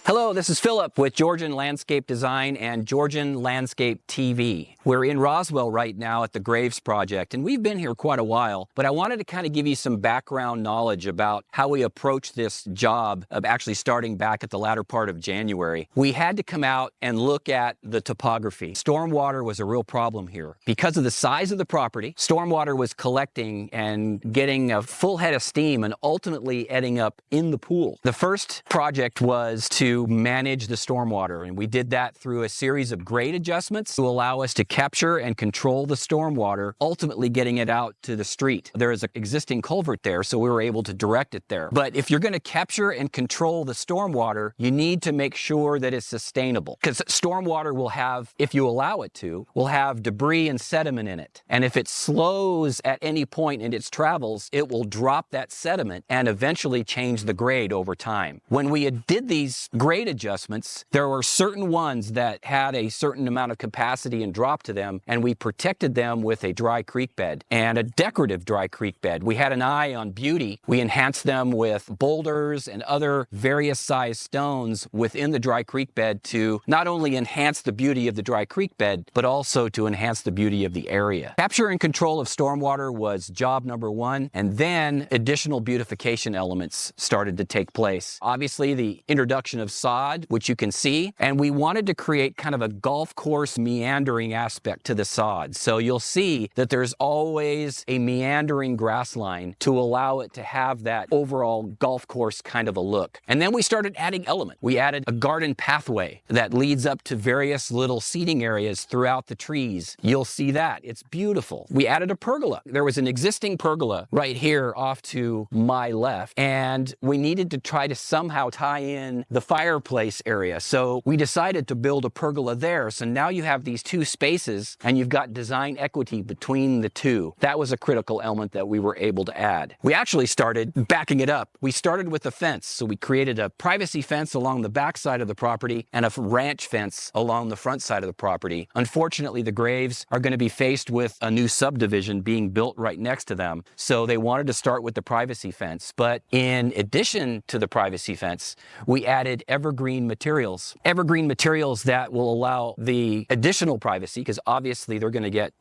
Hello, this is Philip with Georgian Landscape Design and Georgian Landscape TV. We're in Roswell right now at the Graves Project, and we've been here quite a while, but I wanted to kind of give you some background knowledge about how we approach this job of actually starting back at the latter part of January. We had to come out and look at the topography. Stormwater was a real problem here. Because of the size of the property, stormwater was collecting and getting a full head of steam and ultimately ending up in the pool. The first project was to manage the stormwater, and we did that through a series of grade adjustments to allow us to capture and control the stormwater, ultimately getting it out to the street. There is an existing culvert there, so we were able to direct it there. But if you're going to capture and control the stormwater, you need to make sure that it's sustainable, because stormwater will have, if you allow it to, will have debris and sediment in it. And if it slows at any point in its travels, it will drop that sediment and eventually change the grade over time. When we did these grade adjustments, there were certain ones that had a certain amount of capacity and drop to them, and we protected them with a dry creek bed and a decorative dry creek bed. We had an eye on beauty. We enhanced them with boulders and other various size stones within the dry creek bed to not only enhance the beauty of the dry creek bed, but also to enhance the beauty of the area. Capture and control of stormwater was job number one, and then additional beautification elements started to take place. Obviously, the introduction of sod, which you can see, and we wanted to create kind of a golf course meandering aspect to the sod. So you'll see that there's always a meandering grass line to allow it to have that overall golf course kind of a look. And then we started adding element. We added a garden pathway that leads up to various little seating areas throughout the trees. You'll see that. It's beautiful. We added a pergola. There was an existing pergola right here off to my left, and we needed to try to somehow tie in the fireplace area. So we decided to build a pergola there. So now you have these two spaces and you've got design equity between the two. That was a critical element that we were able to add. We actually started backing it up. We started with a fence. So we created a privacy fence along the back side of the property and a ranch fence along the front side of the property. Unfortunately, the Graves are going to be faced with a new subdivision being built right next to them. So they wanted to start with the privacy fence. But in addition to the privacy fence, we added evergreen materials. Evergreen materials that will allow the additional privacy, because obviously they're going to get,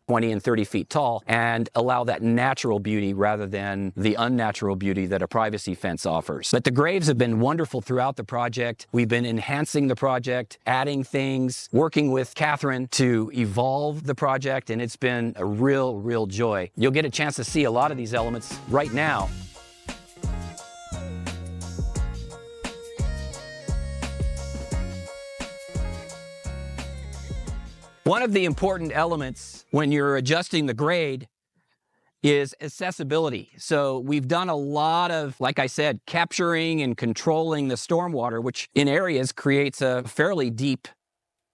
20 and 30 feet tall, and allow that natural beauty rather than the unnatural beauty that a privacy fence offers. But the Graves have been wonderful throughout the project. We've been enhancing the project, adding things, working with Catherine to evolve the project, and it's been a real joy. You'll get a chance to see a lot of these elements right now. One of the important elements when you're adjusting the grade is accessibility. So we've done a lot of, like I said, capturing and controlling the stormwater, which in areas creates a fairly deep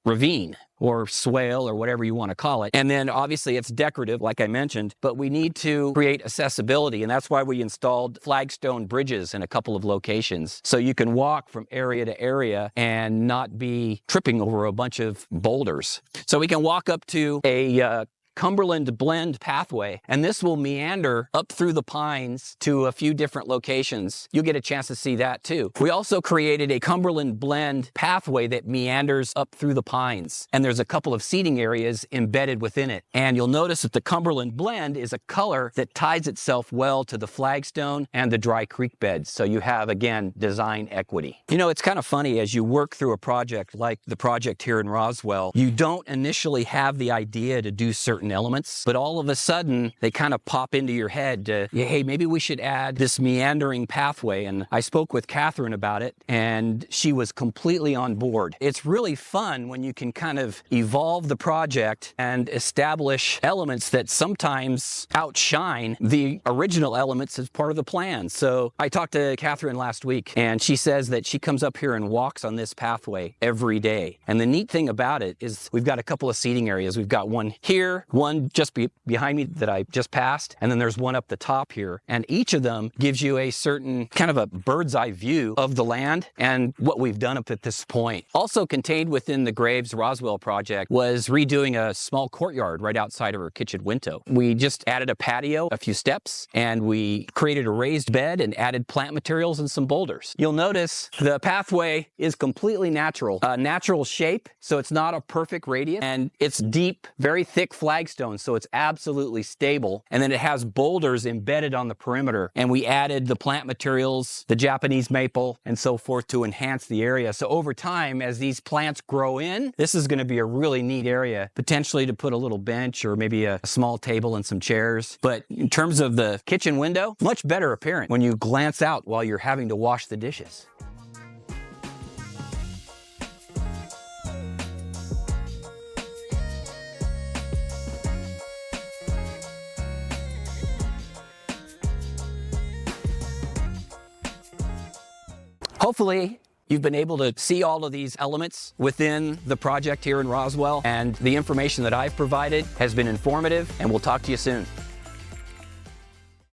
ravine or swale or whatever you want to call it. And then obviously it's decorative, like I mentioned, but we need to create accessibility. And that's why we installed flagstone bridges in a couple of locations. So you can walk from area to area and not be tripping over a bunch of boulders. So we can walk up to a Cumberland blend pathway, and this will meander up through the pines to a few different locations. You'll get a chance to see that too. We also created a Cumberland blend pathway that meanders up through the pines, and there's a couple of seating areas embedded within it. And you'll notice that the Cumberland blend is a color that ties itself well to the flagstone and the dry creek beds. So you have, again, design equity. It's kind of funny as you work through a project like the project here in Roswell, you don't initially have the idea to do certain elements, but all of a sudden they kind of pop into your head to, hey, maybe we should add this meandering pathway. And I spoke with Catherine about it, and she was completely on board. It's really fun when you can kind of evolve the project and establish elements that sometimes outshine the original elements as part of the plan. So I talked to Catherine last week, and she says that she comes up here and walks on this pathway every day. And the neat thing about it is we've got a couple of seating areas. We've got one here, one just behind me that I just passed, and then there's one up the top here. And each of them gives you a certain kind of a bird's eye view of the land and what we've done up at this point. Also contained within the Graves Roswell project was redoing a small courtyard right outside of our kitchen window. We just added a patio, a few steps, and we created a raised bed and added plant materials and some boulders. You'll notice the pathway is completely natural, a natural shape, so it's not a perfect radius, and it's deep, very thick flagstone, so it's absolutely stable. And then it has boulders embedded on the perimeter, and we added the plant materials, the Japanese maple, and so forth to enhance the area. So over time, as these plants grow in, this is going to be a really neat area, potentially to put a little bench or maybe a small table and some chairs. But in terms of the kitchen window, much better appearance when you glance out while you're having to wash the dishes. Hopefully, you've been able to see all of these elements within the project here in Roswell, and the information that I've provided has been informative, and we'll talk to you soon.